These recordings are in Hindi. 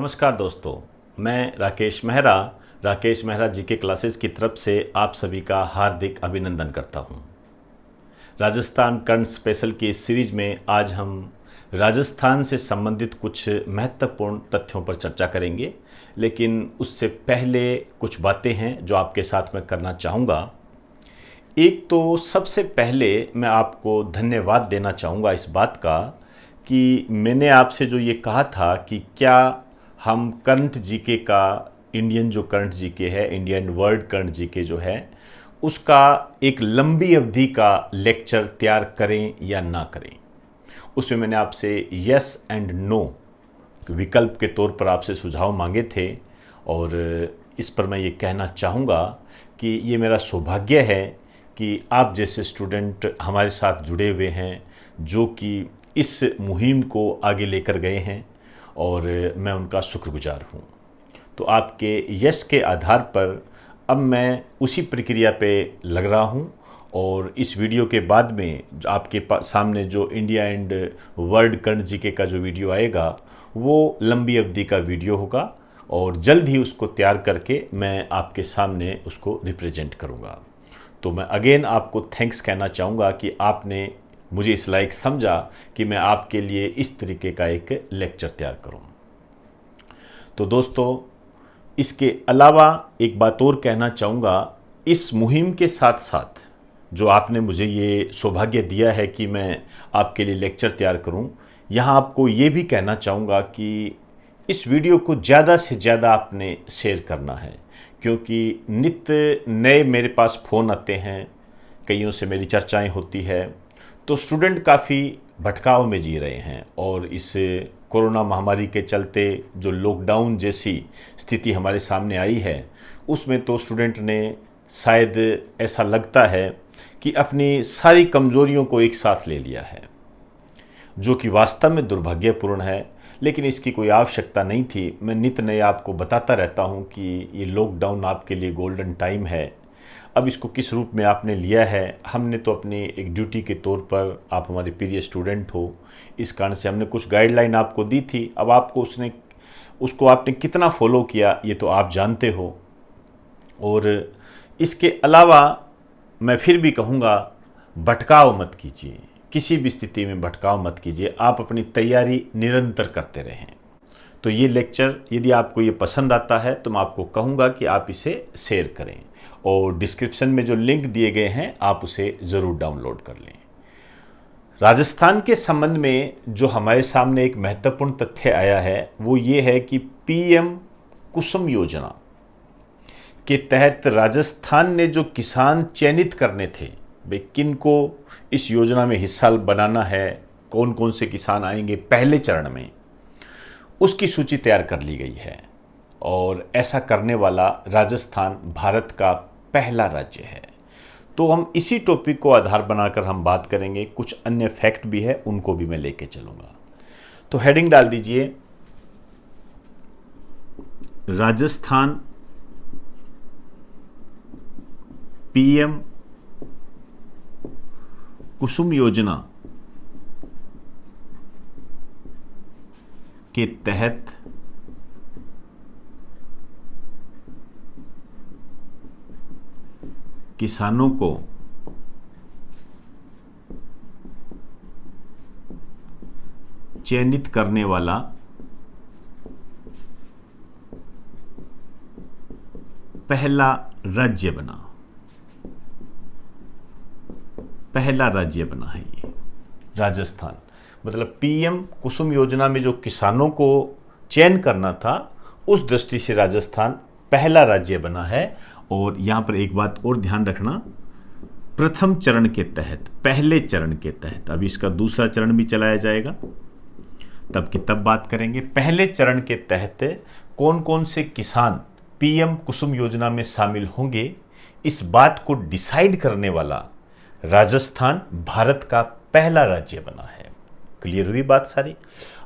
नमस्कार दोस्तों, मैं राकेश मेहरा जी के क्लासेस की तरफ से आप सभी का हार्दिक अभिनंदन करता हूं। राजस्थान करंट स्पेशल की इस सीरीज में आज हम राजस्थान से संबंधित कुछ महत्वपूर्ण तथ्यों पर चर्चा करेंगे, लेकिन उससे पहले कुछ बातें हैं जो आपके साथ मैं करना चाहूँगा। एक तो सबसे पहले मैं आपको धन्यवाद देना चाहूँगा इस बात का कि मैंने आपसे जो ये कहा था कि क्या हम करंट जीके का, इंडियन जो करंट जीके है, इंडियन वर्ल्ड करंट जीके जो है, उसका एक लंबी अवधि का लेक्चर तैयार करें या ना करें। उसमें मैंने आपसे यस एंड नो विकल्प के तौर पर आपसे सुझाव मांगे थे और इस पर मैं ये कहना चाहूँगा कि ये मेरा सौभाग्य है कि आप जैसे स्टूडेंट हमारे साथ जुड़े हुए हैं जो कि इस मुहिम को आगे लेकर गए हैं और मैं उनका शुक्रगुजार हूँ। तो आपके यश के आधार पर अब मैं उसी प्रक्रिया पे लग रहा हूँ और इस वीडियो के बाद में आपके सामने जो India and world current GK का जो वीडियो आएगा वो लंबी अवधि का वीडियो होगा और जल्द ही उसको तैयार करके मैं आपके सामने उसको रिप्रेजेंट करूँगा। तो मैं अगेन आपको थैंक्स कहना चाहूँगा कि आपने मुझे इस लायक समझा कि मैं आपके लिए इस तरीके का एक लेक्चर तैयार करूँ। तो दोस्तों, इसके अलावा एक बात और कहना चाहूँगा, इस मुहिम के साथ साथ जो आपने मुझे ये सौभाग्य दिया है कि मैं आपके लिए लेक्चर तैयार करूँ, यहाँ आपको ये भी कहना चाहूँगा कि इस वीडियो को ज़्यादा से ज़्यादा आपने शेयर करना है, क्योंकि नित्य नए मेरे पास फ़ोन आते हैं, कईयों से मेरी चर्चाएं होती है, तो स्टूडेंट काफ़ी भटकाव में जी रहे हैं और इस कोरोना महामारी के चलते जो लॉकडाउन जैसी स्थिति हमारे सामने आई है, उसमें तो स्टूडेंट ने शायद ऐसा लगता है कि अपनी सारी कमज़ोरियों को एक साथ ले लिया है, जो कि वास्तव में दुर्भाग्यपूर्ण है। लेकिन इसकी कोई आवश्यकता नहीं थी। मैं नित्य नए आपको बताता रहता हूँ कि ये लॉकडाउन आपके लिए गोल्डन टाइम है। अब इसको किस रूप में आपने लिया है, हमने तो अपनी एक ड्यूटी के तौर पर, आप हमारे प्रिय स्टूडेंट हो, इस कारण से हमने कुछ गाइडलाइन आपको दी थी। अब आपको उसको आपने कितना फॉलो किया ये तो आप जानते हो। और इसके अलावा मैं फिर भी कहूँगा, भटकाव मत कीजिए, किसी भी स्थिति में भटकाव मत कीजिए, आप अपनी तैयारी निरंतर करते रहें। तो ये लेक्चर यदि आपको ये पसंद आता है तो मैं आपको कहूँगा कि आप इसे शेयर करें और डिस्क्रिप्शन में जो लिंक दिए गए हैं आप उसे ज़रूर डाउनलोड कर लें। राजस्थान के संबंध में जो हमारे सामने एक महत्वपूर्ण तथ्य आया है वो ये है कि पीएम कुसुम योजना के तहत राजस्थान ने जो किसान चयनित करने थे, भाई किन को इस योजना में हिस्सा बनाना है, कौन कौन से किसान आएंगे पहले चरण में, उसकी सूची तैयार कर ली गई है। और ऐसा करने वाला राजस्थान भारत का पहला राज्य है। तो हम इसी टॉपिक को आधार बनाकर हम बात करेंगे। कुछ अन्य फैक्ट भी है, उनको भी मैं लेके चलूँगा। तो हेडिंग डाल दीजिए, राजस्थान पीएम कुसुम योजना के तहत किसानों को चयनित करने वाला पहला राज्य बना है ये राजस्थान। मतलब पीएम कुसुम योजना में जो किसानों को चयन करना था, उस दृष्टि से राजस्थान पहला राज्य बना है। और यहाँ पर एक बात और ध्यान रखना, प्रथम चरण के तहत, पहले चरण के तहत, अभी इसका दूसरा चरण भी चलाया जाएगा, तब की तब बात करेंगे। पहले चरण के तहत कौन कौन से किसान पीएम कुसुम योजना में शामिल होंगे, इस बात को डिसाइड करने वाला राजस्थान भारत का पहला राज्य बना है। क्लियर हुई बात सारी।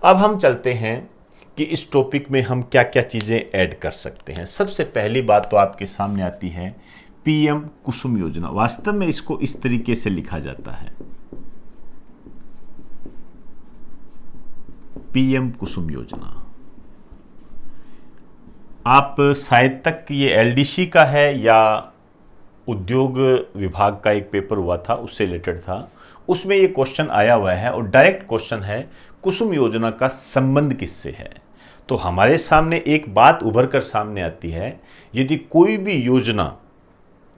अब हम चलते हैं कि इस टॉपिक में हम क्या क्या चीज़ें ऐड कर सकते हैं। सबसे पहली बात तो आपके सामने आती है पीएम कुसुम योजना। वास्तव में इसको इस तरीके से लिखा जाता है, पीएम कुसुम योजना। आप शायद तक ये एलडीसी का है या उद्योग विभाग का एक पेपर हुआ था, उससे रिलेटेड था। उसमें ये क्वेश्चन आया हुआ है और डायरेक्ट क्वेश्चन है, कुसुम योजना का संबंध किससे है। तो हमारे सामने एक बात उभर कर सामने आती है, यदि कोई भी योजना,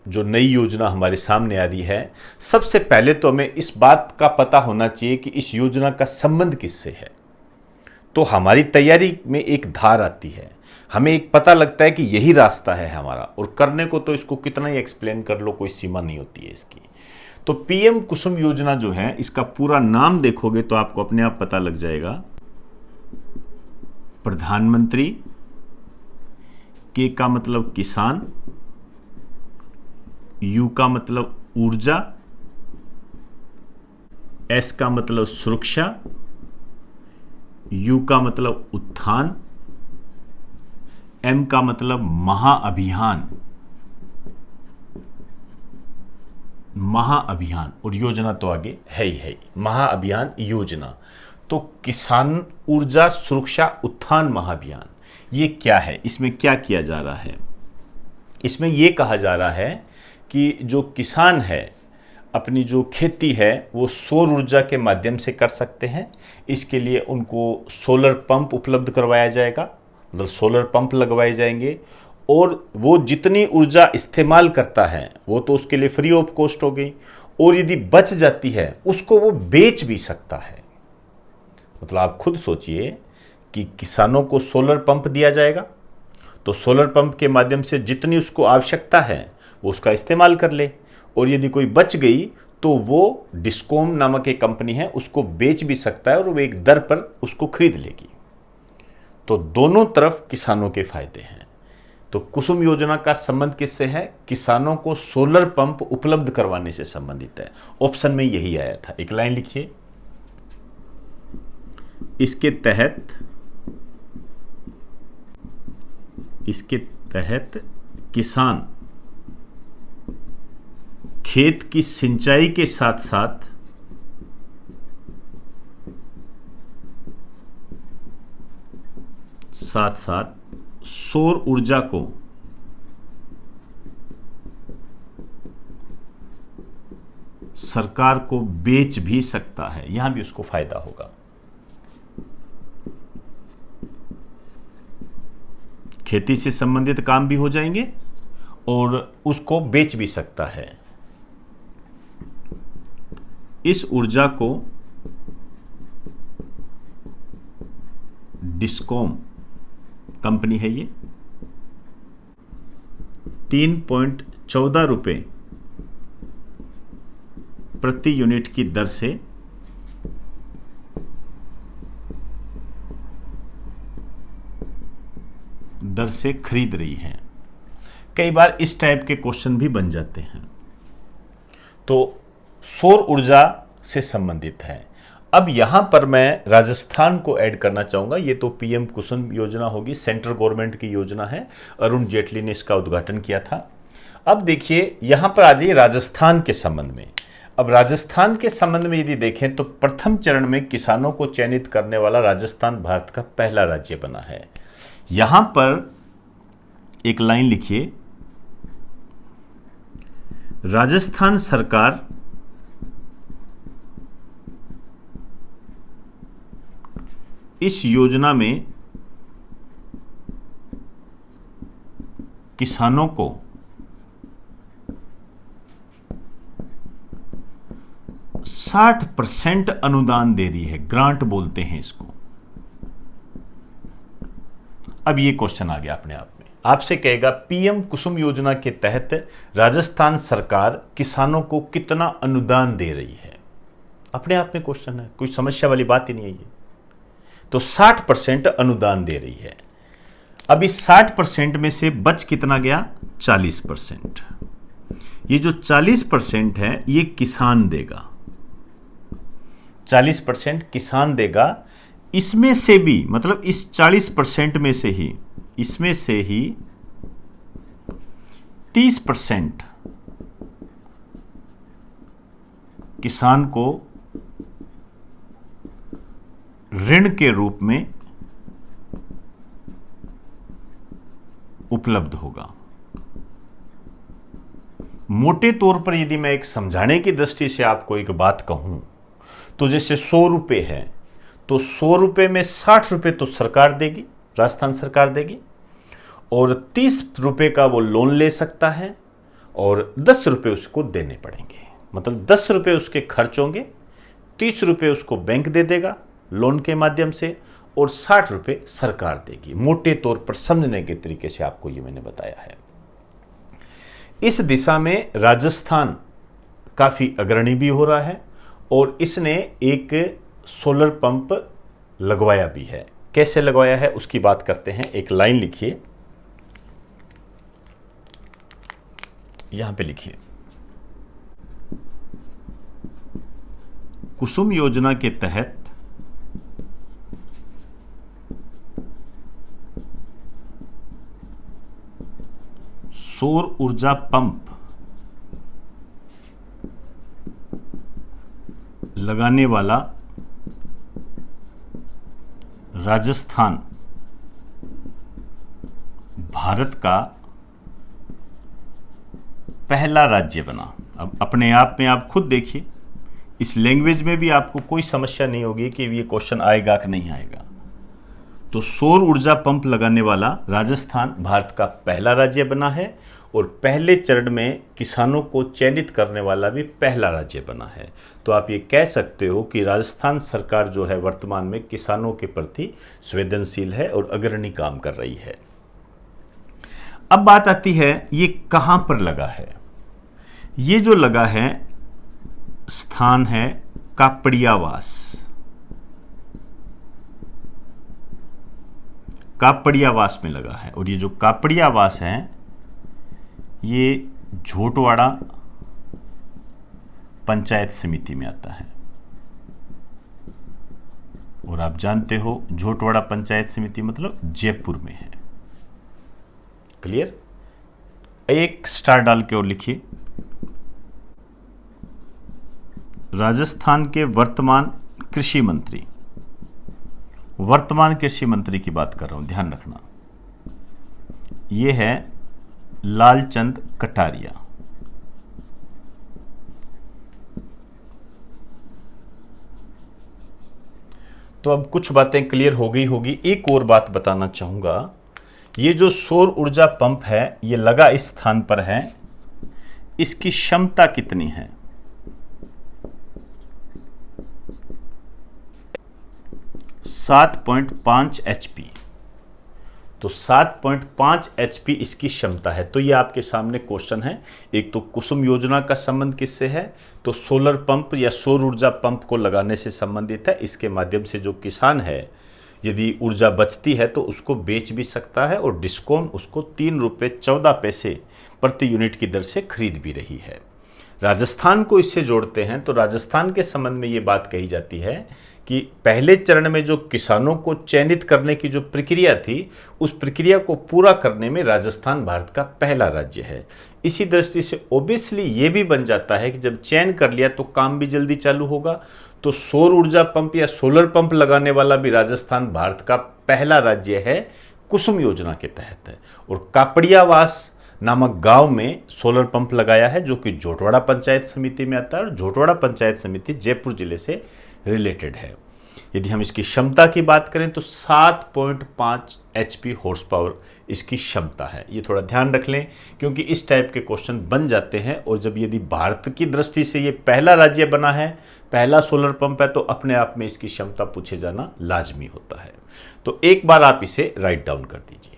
जो नई योजना हमारे सामने आ रही है, सबसे पहले तो हमें इस बात का पता होना चाहिए कि इस योजना का संबंध किससे है। तो हमारी तैयारी में एक धार आती है, हमें एक पता लगता है कि यही रास्ता है हमारा, और करने को तो इसको कितना ही एक्सप्लेन कर लो, कोई सीमा नहीं होती है इसकी। तो पीएम कुसुम योजना जो है, इसका पूरा नाम देखोगे तो आपको अपने आप पता लग जाएगा। प्रधानमंत्री, के का मतलब किसान, यू का मतलब ऊर्जा, एस का मतलब सुरक्षा, यू का मतलब उत्थान, एम का मतलब महाअभियान, महाअभियान, और योजना तो आगे है ही महाअभियान योजना। तो किसान ऊर्जा सुरक्षा उत्थान महाअभियान, ये क्या है, इसमें क्या किया जा रहा है? इसमें यह कहा जा रहा है कि जो किसान है अपनी जो खेती है वो सौर ऊर्जा के माध्यम से कर सकते हैं। इसके लिए उनको सोलर पंप उपलब्ध करवाया जाएगा, मतलब सोलर पंप लगवाए जाएंगे, और वो जितनी ऊर्जा इस्तेमाल करता है वो तो उसके लिए फ्री ऑफ कॉस्ट हो गई, और यदि बच जाती है उसको वो बेच भी सकता है। मतलब आप खुद सोचिए कि किसानों को सोलर पंप दिया जाएगा, तो सोलर पंप के माध्यम से जितनी उसको आवश्यकता है वो उसका इस्तेमाल कर ले, और यदि कोई बच गई तो वो डिस्कॉम नामक एक कंपनी है उसको बेच भी सकता है, और वो एक दर पर उसको खरीद लेगी। तो दोनों तरफ किसानों के फायदे हैं। तो कुसुम योजना का संबंध किससे है? किसानों को सोलर पंप उपलब्ध करवाने से संबंधित है। ऑप्शन में यही आया था। एक लाइन लिखिए, इसके तहत किसान खेत की सिंचाई के साथ साथ सौर ऊर्जा को सरकार को बेच भी सकता है, यहां भी उसको फायदा होगा। खेती से संबंधित काम भी हो जाएंगे और उसको बेच भी सकता है। इस ऊर्जा को डिस्कॉम कंपनी है, ये 3.14 रुपए प्रति यूनिट की दर से खरीद रही है। कई बार इस टाइप के क्वेश्चन भी बन जाते हैं। तो सौर ऊर्जा से संबंधित है। अब यहां पर मैं राजस्थान को ऐड करना चाहूंगा। ये तो पीएम कुसुम योजना होगी, सेंट्रल गवर्नमेंट की योजना है, अरुण जेटली ने इसका उद्घाटन किया था। अब देखिए यहां पर आ जाइए राजस्थान के संबंध में। अब राजस्थान के संबंध में यदि देखें तो प्रथम चरण में किसानों को चयनित करने वाला राजस्थान भारत का पहला राज्य बना है। यहां पर एक लाइन लिखिए, राजस्थान सरकार इस योजना में किसानों को 60% अनुदान दे रही है, ग्रांट बोलते हैं इसको। अब ये क्वेश्चन आ गया अपने आप में, आपसे कहेगा पीएम कुसुम योजना के तहत राजस्थान सरकार किसानों को कितना अनुदान दे रही है। अपने आप में क्वेश्चन है, कोई समस्या वाली बात ही नहीं है ये। तो 60% अनुदान दे रही है। अब इस 60% में से बच कितना गया? 40%। ये जो 40% है ये किसान देगा, 40% किसान देगा। इसमें से भी, मतलब इस 40% में से ही, इसमें से ही 30% किसान को ऋण के रूप में उपलब्ध होगा। मोटे तौर पर यदि मैं एक समझाने की दृष्टि से आपको एक बात कहूं, तो जैसे 100 रुपये है, तो 100 रुपये में 60 रुपये तो सरकार देगी, राजस्थान सरकार देगी, और 30 रुपये का वो लोन ले सकता है और 10 रुपये उसको देने पड़ेंगे। मतलब 10 रुपये उसके खर्च होंगे, 30 रुपये उसको बैंक दे देगा लोन के माध्यम से, और 60 रुपये सरकार देगी। मोटे तौर पर समझने के तरीके से आपको ये मैंने बताया है। इस दिशा में राजस्थान काफ़ी अग्रणी भी हो रहा है और इसने एक सोलर पंप लगवाया भी है। कैसे लगवाया है उसकी बात करते हैं। एक लाइन लिखिए, यहां पे लिखिए, कुसुम योजना के तहत सौर ऊर्जा पंप लगाने वाला राजस्थान भारत का पहला राज्य बना। अब अपने आप में आप खुद देखिए, इस लैंग्वेज में भी आपको कोई समस्या नहीं होगी कि ये क्वेश्चन आएगा कि नहीं आएगा। तो सौर ऊर्जा पंप लगाने वाला राजस्थान भारत का पहला राज्य बना है और पहले चरण में किसानों को चयनित करने वाला भी पहला राज्य बना है। तो आप ये कह सकते हो कि राजस्थान सरकार जो है वर्तमान में किसानों के प्रति संवेदनशील है और अग्रणी काम कर रही है। अब बात आती है ये कहां पर लगा है। ये जो लगा है स्थान है कापड़ियावास। कापड़ियावास में लगा है और ये जो कापड़ियावास है ये झोटवाड़ा पंचायत समिति में आता है। और आप जानते हो झोटवाड़ा पंचायत समिति मतलब जयपुर में है। क्लियर? एक स्टार डाल के और लिखिए, राजस्थान के वर्तमान कृषि मंत्री, वर्तमान कृषि मंत्री की बात कर रहा हूं, ध्यान रखना, यह है लालचंद कटारिया। तो अब कुछ बातें क्लियर हो गई होगी। एक और बात बताना चाहूंगा, ये जो सौर ऊर्जा पंप है ये लगा इस स्थान पर है, इसकी क्षमता कितनी है? 7.5 HP। तो 7.5 HP इसकी क्षमता है। तो ये आपके सामने क्वेश्चन है। एक तो कुसुम योजना का संबंध किससे है? तो सोलर पंप या सौर ऊर्जा पंप को लगाने से संबंधित है। इसके माध्यम से जो किसान है यदि ऊर्जा बचती है तो उसको बेच भी सकता है और डिस्कॉम उसको 3 रुपये 14 पैसे प्रति यूनिट की दर से खरीद भी रही है। राजस्थान को इससे जोड़ते हैं तो राजस्थान के संबंध में ये बात कही जाती है कि पहले चरण में जो किसानों को चयनित करने की जो प्रक्रिया थी उस प्रक्रिया को पूरा करने में राजस्थान भारत का पहला राज्य है। इसी दृष्टि से ओबियसली ये भी बन जाता है कि जब चयन कर लिया तो काम भी जल्दी चालू होगा। तो सौर ऊर्जा पंप या सोलर पंप लगाने वाला भी राजस्थान भारत का पहला राज्य है, कुसुम योजना के तहत है। और कापड़ियावास नामक गांव में सोलर पंप लगाया है जो कि झोटवाड़ा पंचायत समिति में आता है और झोटवाड़ा पंचायत समिति जयपुर जिले से रिलेटेड है। यदि हम इसकी क्षमता की बात करें तो 7.5 HP हॉर्स पावर इसकी क्षमता है। ये थोड़ा ध्यान रख लें क्योंकि इस टाइप के क्वेश्चन बन जाते हैं। और जब यदि भारत की दृष्टि से ये पहला राज्य बना है, पहला सोलर पंप है, तो अपने आप में इसकी क्षमता पूछे जाना लाजमी होता है। तो एक बार आप इसे राइट डाउन कर दीजिए।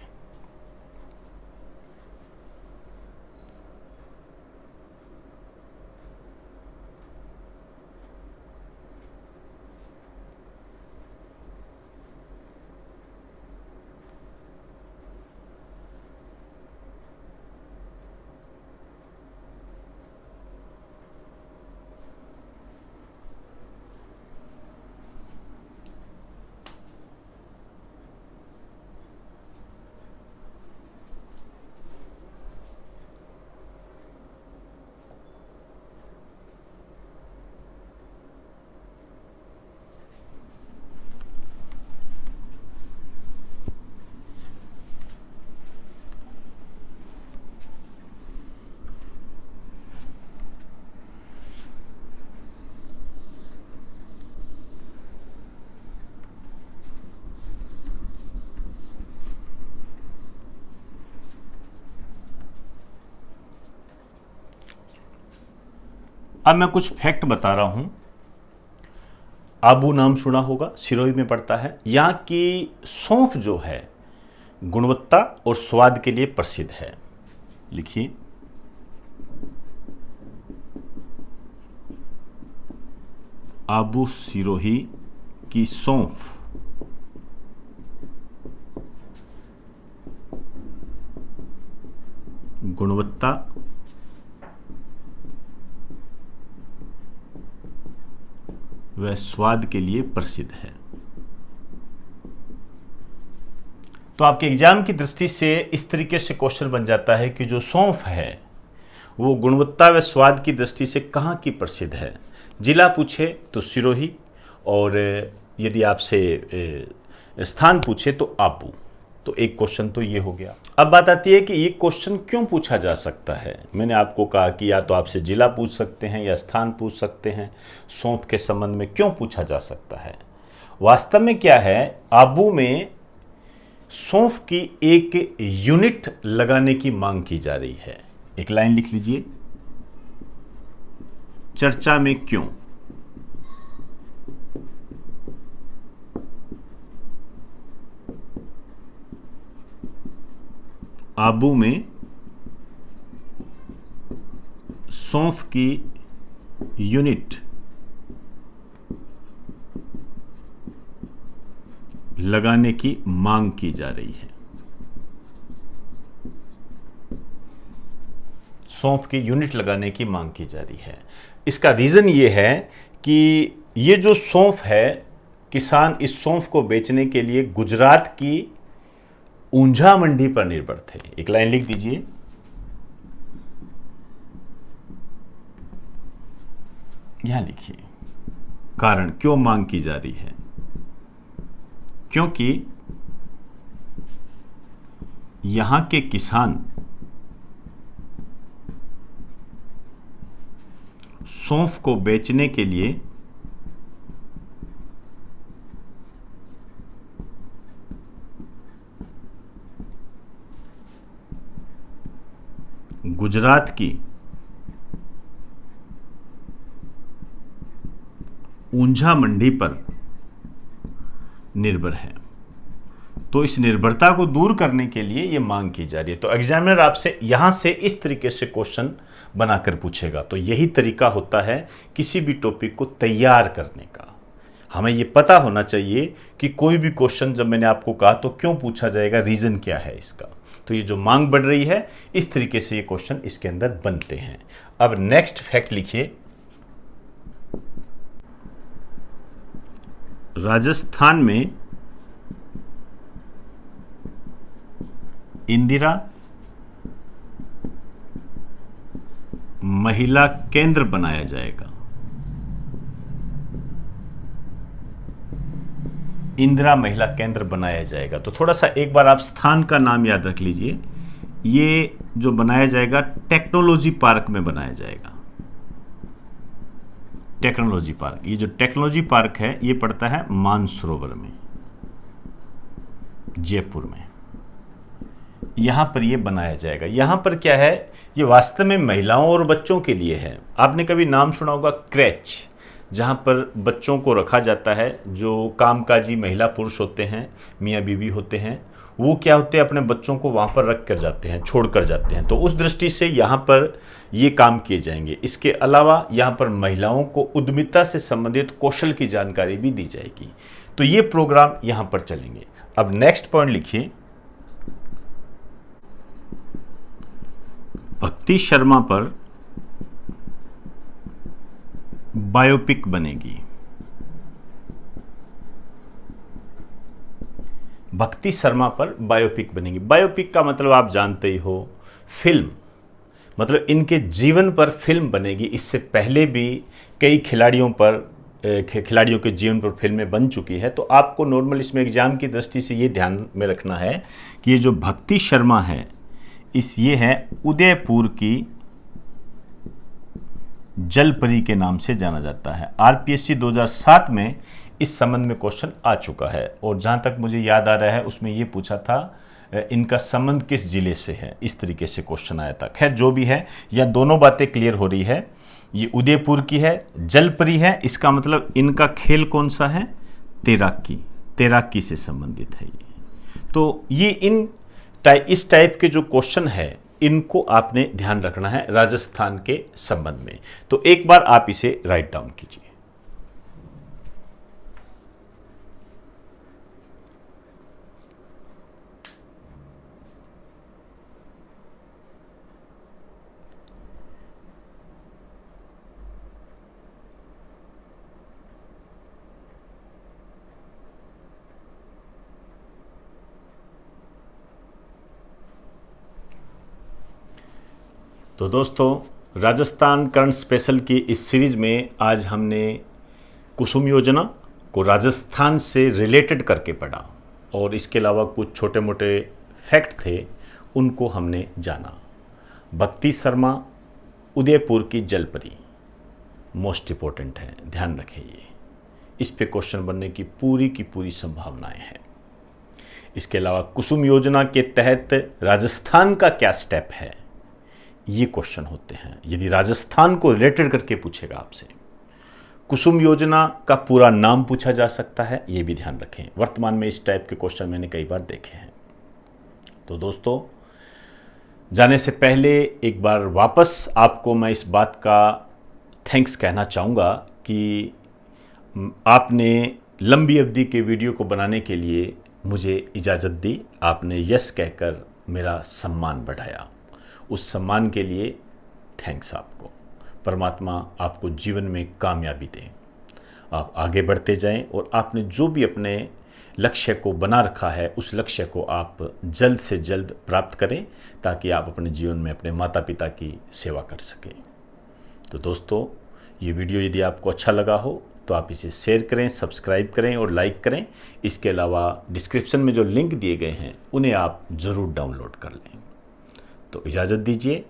अब मैं कुछ फैक्ट बता रहा हूं। आबू नाम सुना होगा, सिरोही में पड़ता है। यहाँ की सौंफ जो है गुणवत्ता और स्वाद के लिए प्रसिद्ध है। लिखिए, आबू सिरोही की सौंफ गुणवत्ता व स्वाद के लिए प्रसिद्ध है। तो आपके एग्जाम की दृष्टि से इस तरीके से क्वेश्चन बन जाता है कि जो सौंफ है वो गुणवत्ता व स्वाद की दृष्टि से कहाँ की प्रसिद्ध है। जिला पूछे तो सिरोही, और यदि आपसे स्थान पूछे तो आबू। तो एक क्वेश्चन तो ये हो गया। अब बात आती है कि ये क्वेश्चन क्यों पूछा जा सकता है। मैंने आपको कहा कि या तो आपसे जिला पूछ सकते हैं या स्थान पूछ सकते हैं। सौंफ के संबंध में क्यों पूछा जा सकता है? वास्तव में क्या है, आबू में सौंफ की एक यूनिट लगाने की मांग की जा रही है। एक लाइन लिख लीजिए, चर्चा में क्यों। आबू में सौंफ की यूनिट लगाने की मांग की जा रही है। सौंफ की यूनिट लगाने की मांग की जा रही है। इसका रीजन ये है कि ये जो सौंफ है, किसान इस सौंफ को बेचने के लिए गुजरात की ऊंझा मंडी पर निर्भर थे। एक लाइन लिख दीजिए, यहां लिखिए, कारण क्यों मांग की जा रही है। क्योंकि यहां के किसान सौंफ को बेचने के लिए गुजरात की ऊंझा मंडी पर निर्भर है। तो इस निर्भरता को दूर करने के लिए यह मांग की जा रही है। तो एग्जामिनर आपसे यहां से इस तरीके से क्वेश्चन बनाकर पूछेगा। तो यही तरीका होता है किसी भी टॉपिक को तैयार करने का। हमें यह पता होना चाहिए कि कोई भी क्वेश्चन जब मैंने आपको कहा तो क्यों पूछा जाएगा, रीजन क्या है इसका। तो ये जो मांग बढ़ रही है, इस तरीके से ये क्वेश्चन इसके अंदर बनते हैं। अब नेक्स्ट फैक्ट लिखिए, राजस्थान में इंदिरा महिला केंद्र बनाया जाएगा। इंदिरा महिला केंद्र बनाया जाएगा। तो थोड़ा सा एक बार आप स्थान का नाम याद रख लीजिए। ये जो बनाया जाएगा टेक्नोलॉजी पार्क में बनाया जाएगा। टेक्नोलॉजी पार्क, ये जो टेक्नोलॉजी पार्क है ये पड़ता है मानसरोवर में, जयपुर में। यहां पर ये बनाया जाएगा। यहां पर क्या है, ये वास्तव में महिलाओं और बच्चों के लिए है। आपने कभी नाम सुना होगा क्रैच, जहाँ पर बच्चों को रखा जाता है। जो कामकाजी महिला पुरुष होते हैं, मियाँ बीवी होते हैं, वो क्या होते हैं, अपने बच्चों को वहाँ पर रख कर जाते हैं, छोड़ कर जाते हैं। तो उस दृष्टि से यहाँ पर ये काम किए जाएंगे। इसके अलावा यहाँ पर महिलाओं को उद्यमिता से संबंधित कौशल की जानकारी भी दी जाएगी। तो ये प्रोग्राम यहाँ पर चलेंगे। अब नेक्स्ट पॉइंट लिखिए, भक्ति शर्मा पर बायोपिक बनेगी। भक्ति शर्मा पर बायोपिक बनेगी। बायोपिक का मतलब आप जानते ही हो, फिल्म, मतलब इनके जीवन पर फिल्म बनेगी। इससे पहले भी कई खिलाड़ियों के जीवन पर फिल्में बन चुकी है। तो आपको नॉर्मल इसमें एग्जाम की दृष्टि से ये ध्यान में रखना है कि ये जो भक्ति शर्मा है, ये है उदयपुर की जलपरी के नाम से जाना जाता है। आरपीएससी 2007 में इस संबंध में क्वेश्चन आ चुका है। और जहाँ तक मुझे याद आ रहा है उसमें ये पूछा था इनका संबंध किस जिले से है, इस तरीके से क्वेश्चन आया था। खैर जो भी है, या दोनों बातें क्लियर हो रही है ये उदयपुर की है, जलपरी है, इसका मतलब इनका खेल कौन सा है? तैराकी, तैराकी से संबंधित है ये। तो ये इस टाइप के जो क्वेश्चन है इनको आपने ध्यान रखना है राजस्थान के संबंध में। तो एक बार आप इसे राइट डाउन कीजिए। तो दोस्तों, राजस्थान करंट स्पेशल की इस सीरीज में आज हमने कुसुम योजना को राजस्थान से रिलेटेड करके पढ़ा और इसके अलावा कुछ छोटे मोटे फैक्ट थे उनको हमने जाना। भक्ति शर्मा, उदयपुर की जलपरी मोस्ट इम्पोर्टेंट है, ध्यान रखें ये। इस पे क्वेश्चन बनने की पूरी संभावनाएं हैं। इसके अलावा कुसुम योजना के तहत राजस्थान का क्या स्टेप है, ये क्वेश्चन होते हैं यदि राजस्थान को रिलेटेड करके पूछेगा आपसे। कुसुम योजना का पूरा नाम पूछा जा सकता है, ये भी ध्यान रखें। वर्तमान में इस टाइप के क्वेश्चन मैंने कई बार देखे हैं। तो दोस्तों, जाने से पहले एक बार वापस आपको मैं इस बात का थैंक्स कहना चाहूँगा कि आपने लंबी अवधि के वीडियो को बनाने के लिए मुझे इजाज़त दी, आपने यस कहकर मेरा सम्मान बढ़ाया। उस सम्मान के लिए थैंक्स आपको। परमात्मा आपको जीवन में कामयाबी दे, आप आगे बढ़ते जाएं और आपने जो भी अपने लक्ष्य को बना रखा है उस लक्ष्य को आप जल्द से जल्द प्राप्त करें ताकि आप अपने जीवन में अपने माता पिता की सेवा कर सकें। तो दोस्तों, ये वीडियो यदि आपको अच्छा लगा हो तो आप इसे शेयर करें, सब्सक्राइब करें और लाइक करें। इसके अलावा डिस्क्रिप्शन में जो लिंक दिए गए हैं उन्हें आप ज़रूर डाउनलोड कर लें। तो इजाज़त दीजिए,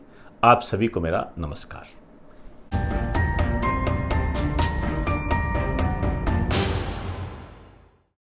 आप सभी को मेरा नमस्कार।